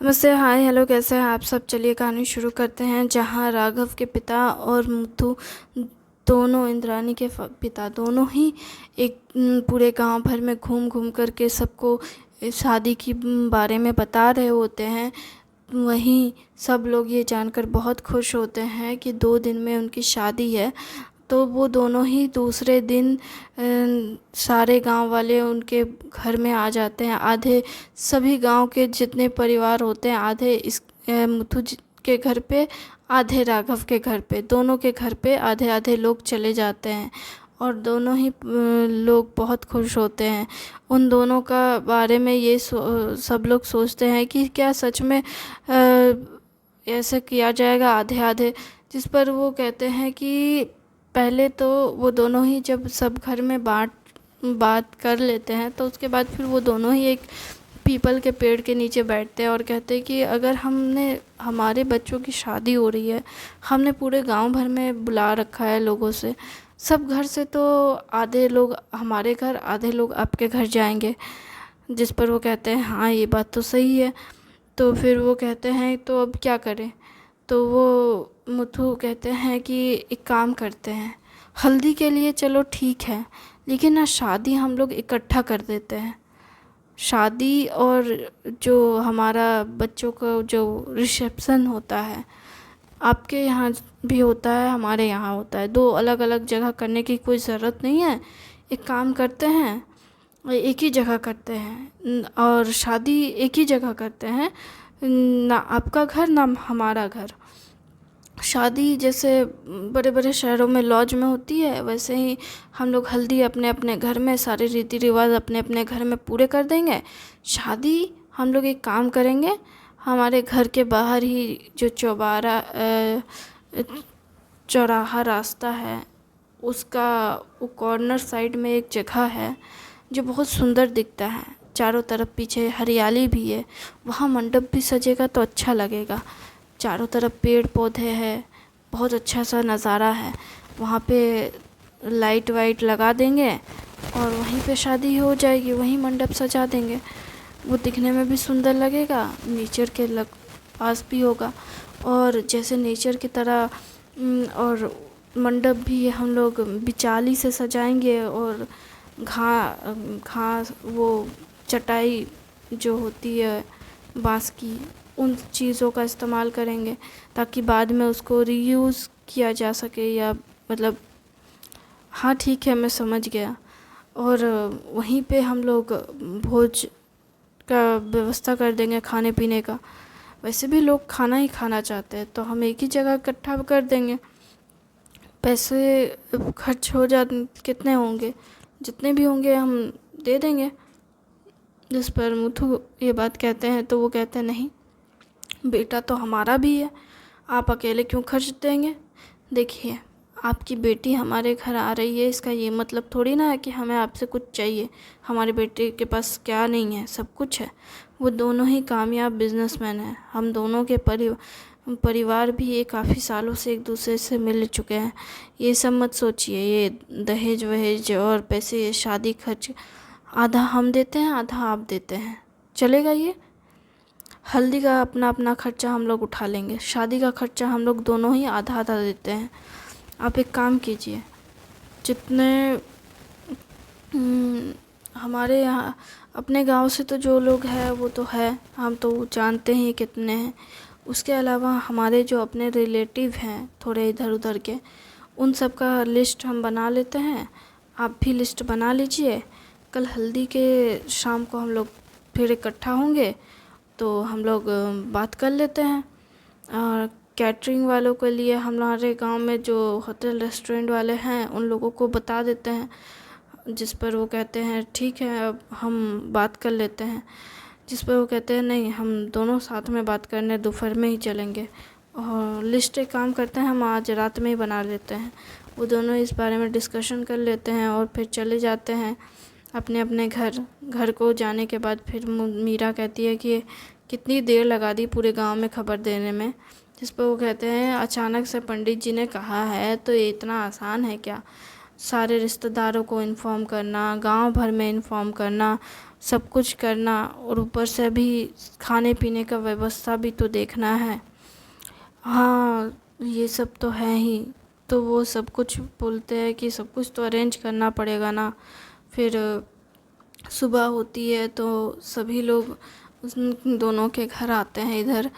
नमस्ते, हाय, हेलो, कैसे हैं आप सब। चलिए कहानी शुरू करते हैं। जहाँ राघव के पिता और मुथु दोनों, इंद्राणी के पिता दोनों ही एक पूरे गांव भर में घूम घूम करके सबको शादी की बारे में बता रहे होते हैं। वहीं सब लोग ये जानकर बहुत खुश होते हैं कि 2 दिन में उनकी शादी है। तो वो दोनों ही दूसरे दिन सारे गांव वाले उनके घर में आ जाते हैं। आधे सभी गांव के जितने परिवार होते हैं, आधे इस के घर पे, आधे राघव के घर पे, दोनों के घर पे आधे आधे लोग चले जाते हैं। और दोनों ही लोग बहुत खुश होते हैं। उन दोनों का बारे में ये सब लोग सोचते हैं कि क्या सच में ऐसे किया जाएगा आधे आधे। जिस पर वो कहते हैं कि पहले तो वो दोनों ही जब सब घर में बात कर लेते हैं, तो उसके बाद फिर वो दोनों ही एक पीपल के पेड़ के नीचे बैठते हैं और कहते हैं कि अगर हमारे बच्चों की शादी हो रही है, हमने पूरे गांव भर में बुला रखा है लोगों से, सब घर से, तो आधे लोग हमारे घर, आधे लोग आपके घर जाएंगे। जिस पर वो कहते हैं हाँ, ये बात तो सही है। तो फिर वो कहते हैं तो अब क्या करें। तो वो मुथु कहते हैं कि एक काम करते हैं, हल्दी के लिए चलो ठीक है, लेकिन ना शादी हम लोग इकट्ठा कर देते हैं। शादी और जो हमारा बच्चों का जो रिसेप्शन होता है, आपके यहाँ भी होता है, हमारे यहाँ होता है, दो अलग अलग जगह करने की कोई ज़रूरत नहीं है। एक काम करते हैं, एक ही जगह करते हैं और शादी एक ही जगह करते हैं, ना आपका घर ना हमारा घर। शादी जैसे बड़े बड़े शहरों में लॉज में होती है, वैसे ही हम लोग हल्दी अपने अपने घर में, सारे रीति रिवाज अपने अपने घर में पूरे कर देंगे। शादी हम लोग एक काम करेंगे, हमारे घर के बाहर ही जो चौराहा रास्ता है, उसका वो कॉर्नर साइड में एक जगह है जो बहुत सुंदर दिखता है। चारों तरफ पीछे हरियाली भी है, वहाँ मंडप भी सजेगा तो अच्छा लगेगा। चारों तरफ पेड़ पौधे हैं, बहुत अच्छा सा नज़ारा है। वहाँ पे लाइट वाइट लगा देंगे और वहीं पे शादी हो जाएगी, वहीं मंडप सजा देंगे। वो दिखने में भी सुंदर लगेगा, नेचर के पास भी होगा, और जैसे नेचर की तरह। और मंडप भी हम लोग बिचाली से सजाएंगे और घास वो चटाई जो होती है बांस की, उन चीज़ों का इस्तेमाल करेंगे ताकि बाद में उसको रीयूज़ किया जा सके, या मतलब हाँ ठीक है, मैं समझ गया। और वहीं पे हम लोग भोज का व्यवस्था कर देंगे, खाने पीने का। वैसे भी लोग खाना ही खाना चाहते हैं, तो हम एक ही जगह इकट्ठा कर देंगे। पैसे खर्च हो जा कितने होंगे, जितने भी होंगे हम दे देंगे। जिस पर मुथु ये बात कहते हैं तो वो कहते हैं नहीं, बेटा तो हमारा भी है, आप अकेले क्यों खर्च देंगे। देखिए, आपकी बेटी हमारे घर आ रही है, इसका ये मतलब थोड़ी ना है कि हमें आपसे कुछ चाहिए। हमारे बेटे के पास क्या नहीं है, सब कुछ है। वो दोनों ही कामयाब बिजनेसमैन हैं। हम दोनों के परिवार भी ये काफ़ी सालों से एक दूसरे से मिल चुके हैं। ये सब मत सोचिए, ये दहेज वहेज और पैसे, शादी खर्च आधा हम देते हैं, आधा आप देते हैं, चलेगा ये। हल्दी का अपना अपना खर्चा हम लोग उठा लेंगे, शादी का खर्चा हम लोग दोनों ही आधा आधा देते हैं। आप एक काम कीजिए, जितने हमारे यहाँ अपने गांव से तो जो लोग हैं वो तो है, हम तो जानते ही कितने हैं। उसके अलावा हमारे जो अपने रिलेटिव हैं थोड़े इधर उधर के, उन सब का लिस्ट हम बना लेते हैं। आप भी लिस्ट बना लीजिए। कल हल्दी के शाम को हम लोग फिर इकट्ठा होंगे, तो हम लोग बात कर लेते हैं। और कैटरिंग वालों के लिए हमारे गांव में जो होटल रेस्टोरेंट वाले हैं, उन लोगों को बता देते हैं। जिस पर वो कहते हैं ठीक है, अब हम बात कर लेते हैं। जिस पर वो कहते हैं नहीं, हम दोनों साथ में बात करने दोपहर में ही चलेंगे। और लिस्ट एक काम करते हैं, हम आज रात में ही बना लेते हैं। वो दोनों इस बारे में डिस्कशन कर लेते हैं और फिर चले जाते हैं अपने अपने घर को जाने के बाद फिर मीरा कहती है कि कितनी देर लगा दी पूरे गांव में खबर देने में। जिस पर वो कहते हैं अचानक से पंडित जी ने कहा है तो ये इतना आसान है क्या। सारे रिश्तेदारों को इन्फॉर्म करना, गांव भर में इन्फॉर्म करना, सब कुछ करना और ऊपर से अभी खाने पीने का व्यवस्था भी तो देखना है। हाँ, ये सब तो है ही। तो वो सब कुछ बोलते हैं कि सब कुछ तो अरेंज करना पड़ेगा ना। फिर सुबह होती है तो सभी लोग उन दोनों के घर आते हैं इधर,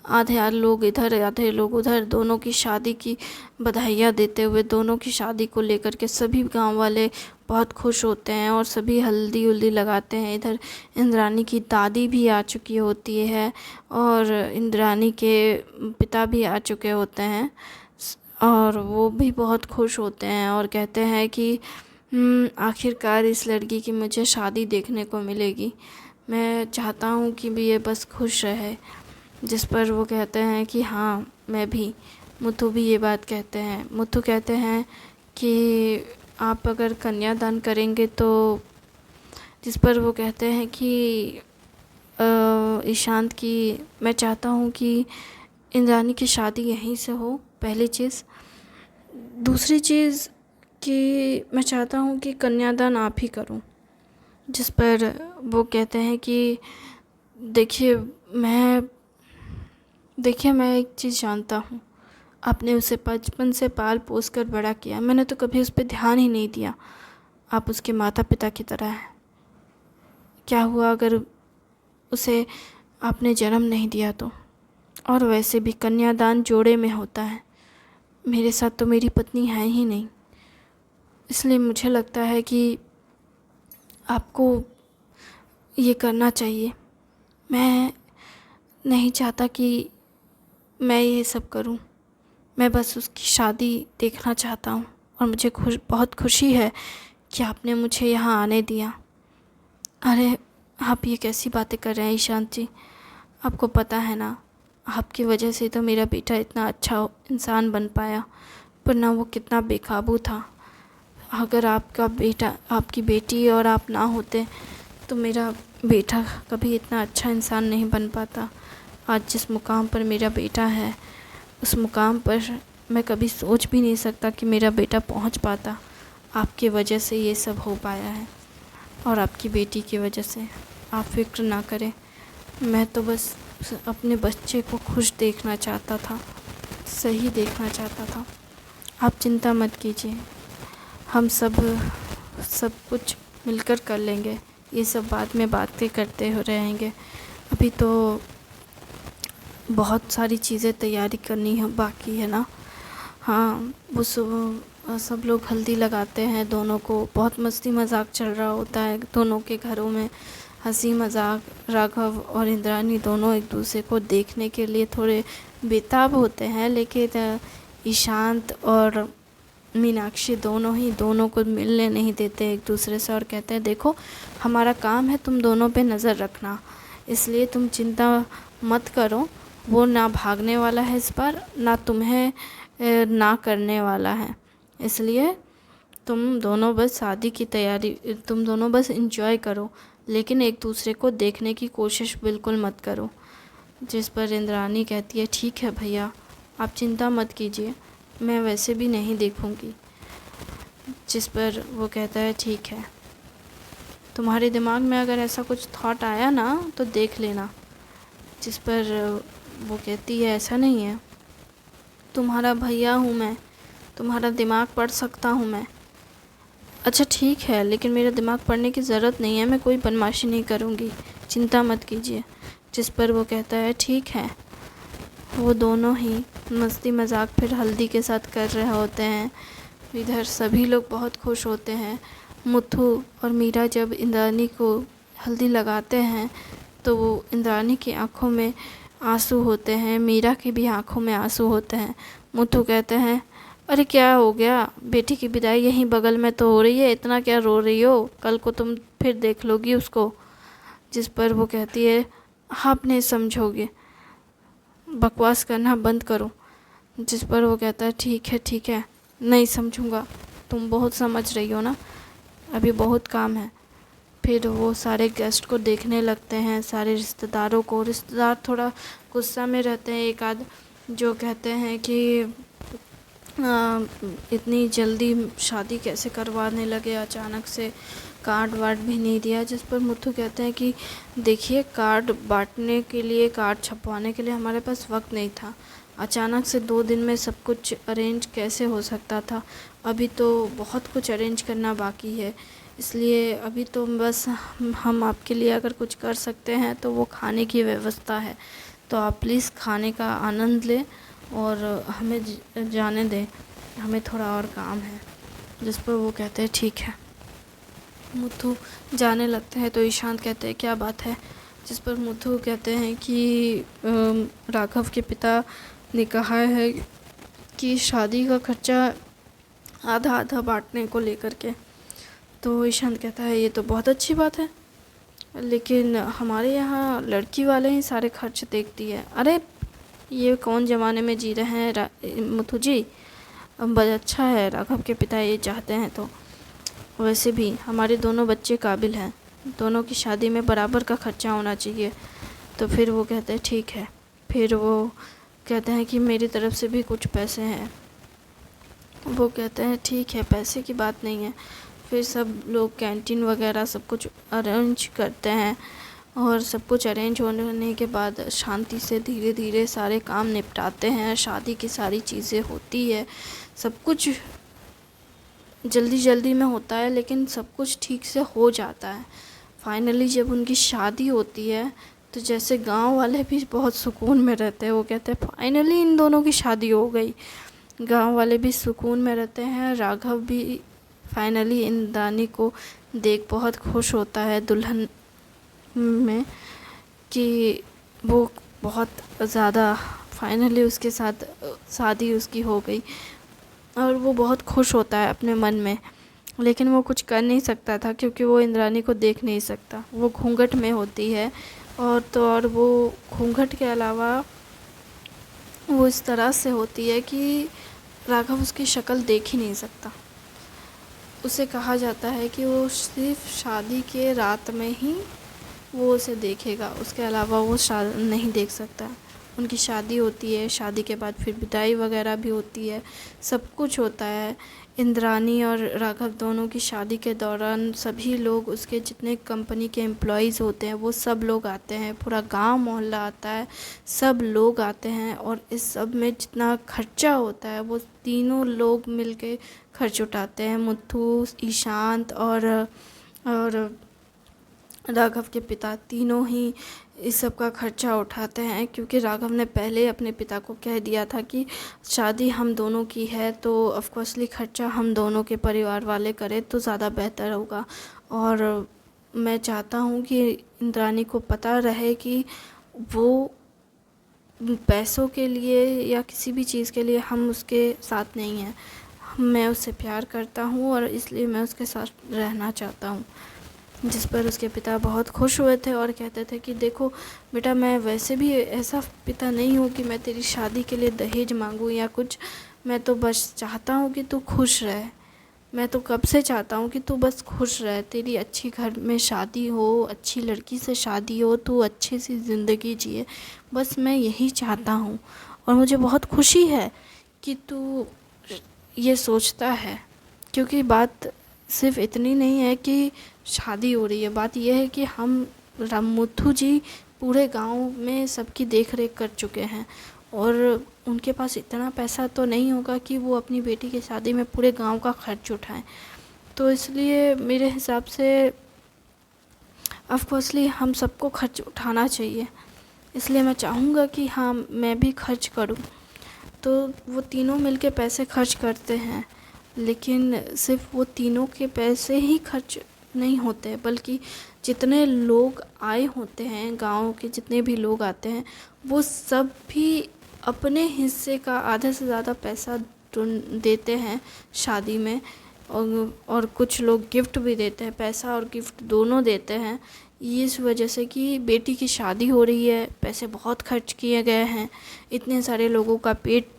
आधे लोग इधर आधे लोग उधर, दोनों की शादी की बधाइयाँ देते हुए। दोनों की शादी को लेकर के सभी गांव वाले बहुत खुश होते हैं और सभी हल्दी उल्दी लगाते हैं। इधर इंद्रानी की दादी भी आ चुकी होती है और इंद्रानी के पिता भी आ चुके होते हैं और वो भी बहुत खुश होते हैं और कहते हैं कि आखिरकार इस लड़की की मुझे शादी देखने को मिलेगी। मैं चाहता हूँ कि भी ये बस खुश रहे। जिस पर वो कहते हैं कि हाँ, मैं भी। मुथु भी ये बात कहते हैं। मुथु कहते हैं कि आप अगर कन्यादान करेंगे तो, जिस पर वो कहते हैं कि ईशांत की मैं चाहता हूँ कि इंद्रानी की शादी यहीं से हो, पहली चीज़। दूसरी चीज़ कि मैं चाहता हूँ कि कन्यादान आप ही करूँ। जिस पर वो कहते हैं कि देखिए मैं एक चीज़ जानता हूँ, आपने उसे बचपन से पाल पोस कर बड़ा किया, मैंने तो कभी उस पर ध्यान ही नहीं दिया। आप उसके माता पिता की तरह हैं। क्या हुआ अगर उसे आपने जन्म नहीं दिया तो? और वैसे भी कन्यादान जोड़े में होता है, मेरे साथ तो मेरी पत्नी है ही नहीं। इसलिए मुझे लगता है कि आपको ये करना चाहिए। मैं नहीं चाहता कि मैं ये सब करूं, मैं बस उसकी शादी देखना चाहता हूं और मुझे बहुत खुशी है कि आपने मुझे यहाँ आने दिया। अरे, आप ये कैसी बातें कर रहे हैं ईशांत जी? आपको पता है ना, आपकी वजह से तो मेरा बेटा इतना अच्छा इंसान बन पाया, वरना वो कितना बेकाबू था। अगर आपका बेटा, आपकी बेटी और आप ना होते तो मेरा बेटा कभी इतना अच्छा इंसान नहीं बन पाता। आज जिस मुकाम पर मेरा बेटा है, उस मुकाम पर मैं कभी सोच भी नहीं सकता कि मेरा बेटा पहुंच पाता। आपकी वजह से ये सब हो पाया है और आपकी बेटी की वजह से। आप फिक्र ना करें, मैं तो बस अपने बच्चे को खुश देखना चाहता था, सही देखना चाहता था। आप चिंता मत कीजिए, हम सब कुछ मिलकर कर लेंगे। ये सब बाद में बातें करते हो रहेंगे। अभी तो बहुत सारी चीज़ें तैयारी करनी है, बाकी है ना। हाँ, वो सब लोग हल्दी लगाते हैं दोनों को, बहुत मस्ती मजाक चल रहा होता है दोनों के घरों में, हंसी मजाक। राघव और इंद्रानी दोनों एक दूसरे को देखने के लिए थोड़े बेताब होते हैं, लेकिन ईशांत और मीनाक्षी दोनों को मिलने नहीं देते एक दूसरे से और कहते हैं देखो, हमारा काम है तुम दोनों पे नज़र रखना, इसलिए तुम चिंता मत करो। वो ना भागने वाला है इस बार, ना तुम्हें ना करने वाला है। इसलिए तुम दोनों बस शादी की तैयारी, तुम दोनों बस एंजॉय करो, लेकिन एक दूसरे को देखने की कोशिश बिल्कुल मत करो। जिस पर इंद्रानी कहती है ठीक है भैया, आप चिंता मत कीजिए, मैं वैसे भी नहीं देखूंगी। जिस पर वो कहता है ठीक है, तुम्हारे दिमाग में अगर ऐसा कुछ थॉट आया ना तो देख लेना। जिस पर वो कहती है ऐसा नहीं है, तुम्हारा भैया हूँ मैं, तुम्हारा दिमाग पढ़ सकता हूँ मैं। अच्छा ठीक है, लेकिन मेरा दिमाग पढ़ने की ज़रूरत नहीं है, मैं कोई बदमाशी नहीं करूँगी, चिंता मत कीजिए। जिस पर वो कहता है ठीक है। वो दोनों ही मस्ती मजाक फिर हल्दी के साथ कर रहे होते हैं। इधर सभी लोग बहुत खुश होते हैं। मुथु और मीरा जब इंद्रानी को हल्दी लगाते हैं तो वो इंद्रानी की आंखों में आंसू होते हैं, मीरा की भी आंखों में आंसू होते हैं। मुथु कहते हैं अरे क्या हो गया, बेटी की विदाई यहीं बगल में तो हो रही है, इतना क्या रो रही हो, कल को तुम फिर देख लोगी उसको। जिस पर वो कहती है आप नहीं समझोगे, बकवास करना बंद करो। जिस पर वो कहता है ठीक है, नहीं समझूंगा, तुम बहुत समझ रही हो ना, अभी बहुत काम है। फिर वो सारे गेस्ट को देखने लगते हैं, सारे रिश्तेदारों को। रिश्तेदार थोड़ा गुस्सा में रहते हैं, एक आध जो कहते हैं कि इतनी जल्दी शादी कैसे करवाने लगे अचानक से। कार्ड वार्ड भी नहीं दिया। जिस पर मुथु कहते हैं कि देखिए, कार्ड बांटने के लिए, कार्ड छपवाने के लिए हमारे पास वक्त नहीं था। अचानक से 2 दिन में सब कुछ अरेंज कैसे हो सकता था? अभी तो बहुत कुछ अरेंज करना बाकी है। इसलिए अभी तो बस हम आपके लिए अगर कुछ कर सकते हैं तो वो खाने की व्यवस्था है। तो आप प्लीज़ खाने का आनंद लें और हमें जाने दें, हमें थोड़ा और काम है। जिस पर वो कहते हैं ठीक है। मुथु जाने लगते हैं तो ईशांत कहते हैं क्या बात है? जिस पर मुथु कहते हैं कि राघव के पिता ने कहा है कि शादी का खर्चा आधा आधा बांटने को लेकर के। तो ईशांत कहता है ये तो बहुत अच्छी बात है, लेकिन हमारे यहाँ लड़की वाले ही सारे खर्च देखती है। अरे ये कौन ज़माने में जी रहे हैं मुथु जी? बस अच्छा है राघव के पिता ये चाहते हैं तो। वैसे भी हमारे दोनों बच्चे काबिल हैं, दोनों की शादी में बराबर का खर्चा होना चाहिए। तो फिर वो कहते हैं ठीक है। फिर वो कहते हैं कि मेरी तरफ से भी कुछ पैसे हैं। वो कहते हैं ठीक है, पैसे की बात नहीं है। फिर सब लोग कैंटीन वगैरह सब कुछ अरेंज करते हैं और सब कुछ अरेंज होने के बाद शांति से धीरे धीरे सारे काम निपटाते हैं। शादी की सारी चीज़ें होती है, सब कुछ जल्दी जल्दी में होता है, लेकिन सब कुछ ठीक से हो जाता है। फाइनली जब उनकी शादी होती है तो जैसे गांव वाले भी बहुत सुकून में रहते हैं। वो कहते हैं फाइनली इन दोनों की शादी हो गई। गांव वाले भी सुकून में रहते हैं। राघव भी फाइनली इंद्रानी को देख बहुत खुश होता है दुल्हन में, कि वो बहुत ज़्यादा फाइनली उसके साथ शादी उसकी हो गई। और वो बहुत खुश होता है अपने मन में, लेकिन वो कुछ कर नहीं सकता था क्योंकि वो इंद्रानी को देख नहीं सकता। वो घूंघट में होती है और वो घूंघट के अलावा वो इस तरह से होती है कि राघव उसकी शक्ल देख ही नहीं सकता। उसे कहा जाता है कि वो सिर्फ शादी के रात में ही वो उसे देखेगा, उसके अलावा वो नहीं देख सकता। उनकी शादी होती है, शादी के बाद फिर विदाई वगैरह भी होती है, सब कुछ होता है। इंद्रानी और राघव दोनों की शादी के दौरान सभी लोग, उसके जितने कंपनी के एम्प्लॉइज़ होते हैं वो सब लोग आते हैं, पूरा गांव मोहल्ला आता है, सब लोग आते हैं। और इस सब में जितना खर्चा होता है वो तीनों लोग मिलके खर्च उठाते हैं। मुथु, ईशांत और राघव के पिता तीनों ही इस सब का खर्चा उठाते हैं, क्योंकि राघव ने पहले अपने पिता को कह दिया था कि शादी हम दोनों की है तो ऑफकोर्सली खर्चा हम दोनों के परिवार वाले करें तो ज़्यादा बेहतर होगा। और मैं चाहता हूँ कि इंद्रानी को पता रहे कि वो पैसों के लिए या किसी भी चीज़ के लिए हम उसके साथ नहीं हैं। मैं उससे प्यार करता हूँ और इसलिए मैं उसके साथ रहना चाहता हूँ। जिस पर उसके पिता बहुत खुश हुए थे और कहते थे कि देखो बेटा, मैं वैसे भी ऐसा पिता नहीं हूँ कि मैं तेरी शादी के लिए दहेज मांगूँ या कुछ। मैं तो बस चाहता हूँ कि तू खुश रहे। मैं तो कब से चाहता हूँ कि तू बस खुश रहे, तेरी अच्छी घर में शादी हो, अच्छी लड़की से शादी हो, तू अच्छी सी ज़िंदगी जिए, बस मैं यही चाहता हूँ। और मुझे बहुत खुशी है कि तू ये सोचता है, क्योंकि बात सिर्फ इतनी नहीं है कि शादी हो रही है, बात यह है कि हम मुथु जी पूरे गांव में सबकी देख रेख कर चुके हैं और उनके पास इतना पैसा तो नहीं होगा कि वो अपनी बेटी की शादी में पूरे गांव का खर्च उठाएं। तो इसलिए मेरे हिसाब से ऑफकोर्सली हम सबको खर्च उठाना चाहिए। इसलिए मैं चाहूँगा कि हाँ, मैं भी खर्च करूँ। तो वो तीनों मिलके पैसे खर्च करते हैं, लेकिन सिर्फ वो तीनों के पैसे ही खर्च नहीं होते, बल्कि जितने लोग आए होते हैं, गांव के जितने भी लोग आते हैं, वो सब भी अपने हिस्से का आधे से ज़्यादा पैसा देते हैं शादी में। और कुछ लोग गिफ्ट भी देते हैं, पैसा और गिफ्ट दोनों देते हैं, इस वजह से कि बेटी की शादी हो रही है, पैसे बहुत खर्च किए गए हैं, इतने सारे लोगों का पेट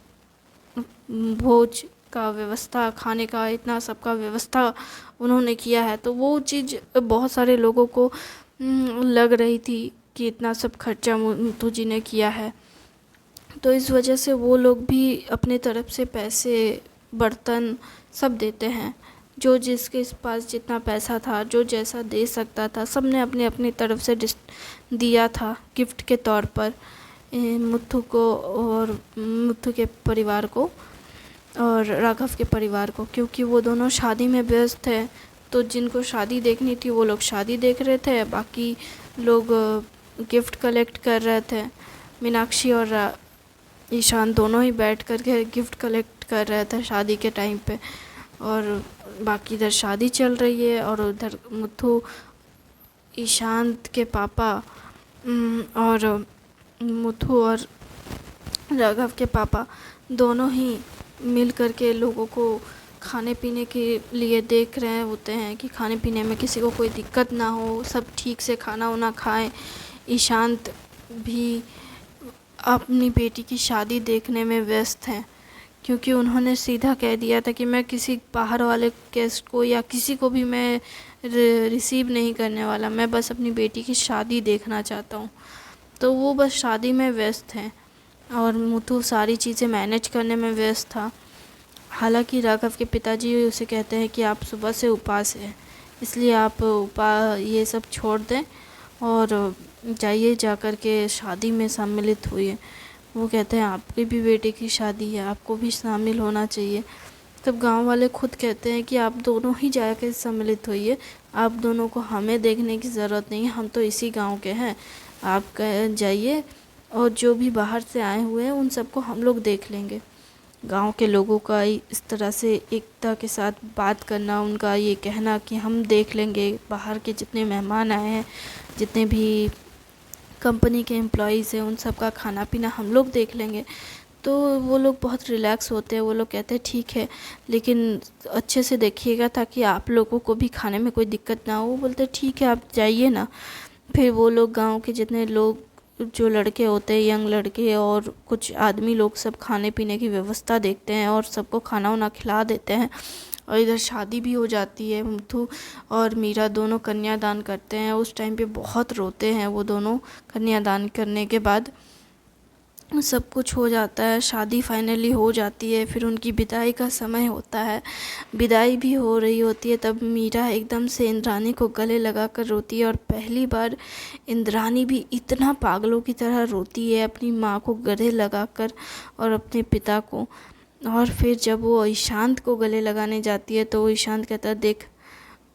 भोज का व्यवस्था, खाने का इतना सबका व्यवस्था उन्होंने किया है। तो वो चीज़ बहुत सारे लोगों को लग रही थी कि इतना सब खर्चा मुथु जी ने किया है। तो इस वजह से वो लोग भी अपने तरफ से पैसे, बर्तन सब देते हैं। जो जिसके इस पास जितना पैसा था, जो जैसा दे सकता था, सब ने अपनी अपनी तरफ से दिया था गिफ्ट के तौर पर मुथु को और मुथु के परिवार को और राघव के परिवार को, क्योंकि वो दोनों शादी में व्यस्त थे। तो जिनको शादी देखनी थी वो लोग शादी देख रहे थे, बाकी लोग गिफ्ट कलेक्ट कर रहे थे। मीनाक्षी और ईशान दोनों ही बैठ कर के गिफ्ट कलेक्ट कर रहे थे शादी के टाइम पे। और बाकी इधर शादी चल रही है और उधर मुथु, ईशांत के पापा और मुथु और राघव के पापा दोनों ही मिल कर के लोगों को खाने पीने के लिए देख रहे होते हैं कि खाने पीने में किसी को कोई दिक्कत ना हो, सब ठीक से खाना वाना खाएं। ईशांत भी अपनी बेटी की शादी देखने में व्यस्त हैं, क्योंकि उन्होंने सीधा कह दिया था कि मैं किसी बाहर वाले गेस्ट को या किसी को भी मैं रिसीव नहीं करने वाला, मैं बस अपनी बेटी की शादी देखना चाहता हूँ। तो वो बस शादी में व्यस्त हैं और मुथु सारी चीज़ें मैनेज करने में व्यस्त था। हालांकि राघव के पिताजी उसे कहते हैं कि आप सुबह से उपवास हैं, इसलिए आप ये सब छोड़ दें और जाइए जा कर के शादी में सम्मिलित हुए। वो कहते हैं आपकी भी बेटे की शादी है, आपको भी शामिल होना चाहिए। तब गांव वाले खुद कहते हैं कि आप दोनों ही जाकर सम्मिलित होइए, आप दोनों को हमें देखने की ज़रूरत नहीं है, हम तो इसी गांव के हैं। आप जाइए और जो भी बाहर से आए हुए हैं उन सबको हम लोग देख लेंगे। गांव के लोगों का इस तरह से एकता के साथ बात करना, उनका ये कहना कि हम देख लेंगे, बाहर के जितने मेहमान आए हैं, जितने भी कंपनी के एम्प्लॉयज़ हैं, उन सब का खाना पीना हम लोग देख लेंगे। तो वो लोग बहुत रिलैक्स होते हैं। वो लोग कहते हैं ठीक है, लेकिन अच्छे से देखिएगा ताकि आप लोगों को भी खाने में कोई दिक्कत ना हो। वो बोलते ठीक है, आप जाइए ना। फिर वो लोग गांव के जितने लोग, जो लड़के होते हैं, यंग लड़के और कुछ आदमी लोग, सब खाने पीने की व्यवस्था देखते हैं और सबको खाना वाना खिला देते हैं। और इधर शादी भी हो जाती है। मुथु और मीरा दोनों कन्यादान करते हैं। उस टाइम पे बहुत रोते हैं वो दोनों। कन्यादान करने के बाद सब कुछ हो जाता है, शादी फाइनली हो जाती है। फिर उनकी विदाई का समय होता है, विदाई भी हो रही होती है। तब मीरा एकदम से इंद्रानी को गले लगा कर रोती है और पहली बार इंद्रानी भी इतना पागलों की तरह रोती है अपनी माँ को गले लगाकर और अपने पिता को। और फिर जब वो ईशांत को गले लगाने जाती है तो ईशांत कहता है देख,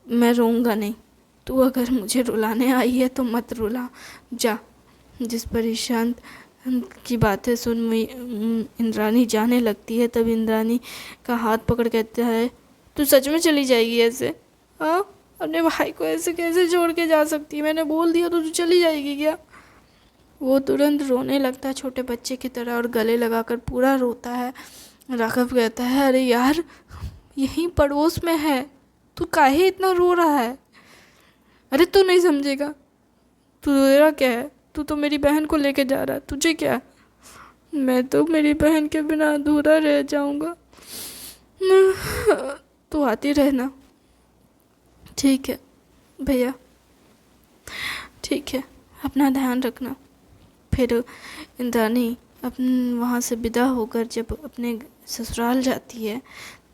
मैं रोऊंगा नहीं, तू अगर मुझे रुलाने आई है तो मत रुला, जा। जिस पर ईशांत की बातें सुन इंद्रानी जाने लगती है। तब इंद्रानी का हाथ पकड़ कहता है तू सच में चली जाएगी ऐसे? हाँ, अपने भाई को ऐसे कैसे छोड़ के जा सकती है? मैंने बोल दिया तो तू चली जाएगी क्या? वो तुरंत रोने लगता है छोटे बच्चे की तरह और गले लगाकर पूरा रोता है। राघव कहता है अरे यार, यहीं पड़ोस में है, तू काहे इतना रो रहा है? अरे तू नहीं समझेगा, तू तेरा क्या है, तू तो मेरी बहन को लेके जा रहा है, तुझे क्या? मैं तो मेरी बहन के बिना अधूरा रह जाऊंगा। तू आती रहना। ठीक है भैया, ठीक है, अपना ध्यान रखना। फिर इंद्रानी वहाँ से विदा होकर जब अपने ससुराल जाती है,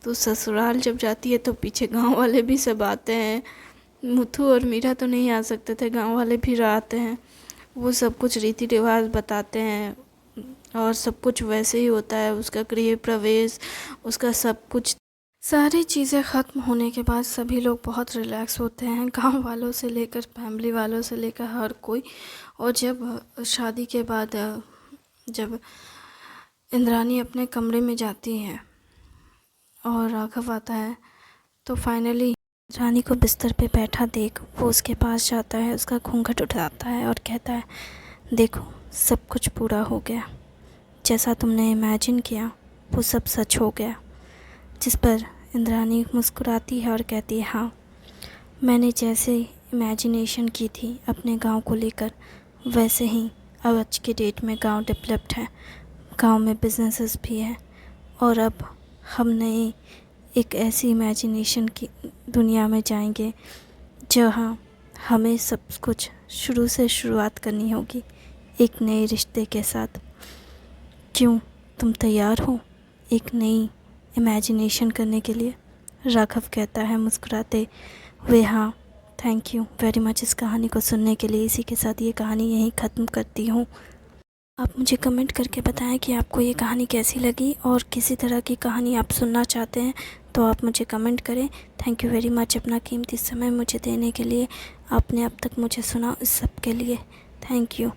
तो ससुराल जब जाती है तो पीछे गांव वाले भी सब आते हैं। मुथु और मीरा तो नहीं आ सकते थे, गांव वाले भी आते हैं। वो सब कुछ रीति रिवाज बताते हैं और सब कुछ वैसे ही होता है। उसका गृह प्रवेश, उसका सब कुछ, सारी चीज़ें ख़त्म होने के बाद सभी लोग बहुत रिलैक्स होते हैं, गांव वालों से लेकर फैमिली वालों से लेकर हर कोई। और जब शादी के बाद जब इंद्रानी अपने कमरे में जाती है और राघव आता है, तो फाइनली इंद्रानी को बिस्तर पे बैठा देख वो उसके पास जाता है, उसका घूंघट उठाता है और कहता है देखो, सब कुछ पूरा हो गया, जैसा तुमने इमेजिन किया वो सब सच हो गया। जिस पर इंद्रानी मुस्कुराती है और कहती है हाँ, मैंने जैसे इमेजिनेशन की थी अपने गांव को लेकर, वैसे ही अब आज के डेट में गांव डेवलप्ड है, गांव में बिजनेसेस भी हैं और अब हम नए एक ऐसी इमेजिनेशन की दुनिया में जाएंगे जहाँ हमें सब कुछ शुरू से शुरुआत करनी होगी एक नए रिश्ते के साथ। क्यों, तुम तैयार हो एक नई इमेजिनेशन करने के लिए? राघव कहता है मुस्कुराते हुए, हाँ थैंक यू वेरी मच इस कहानी को सुनने के लिए। इसी के साथ ये कहानी यहीं ख़त्म करती हूँ। आप मुझे कमेंट करके बताएं कि आपको ये कहानी कैसी लगी, और किसी तरह की कहानी आप सुनना चाहते हैं तो आप मुझे कमेंट करें। थैंक यू वेरी मच अपना कीमती समय मुझे देने के लिए। आपने अब तक मुझे सुना, इस सब के लिए थैंक यू।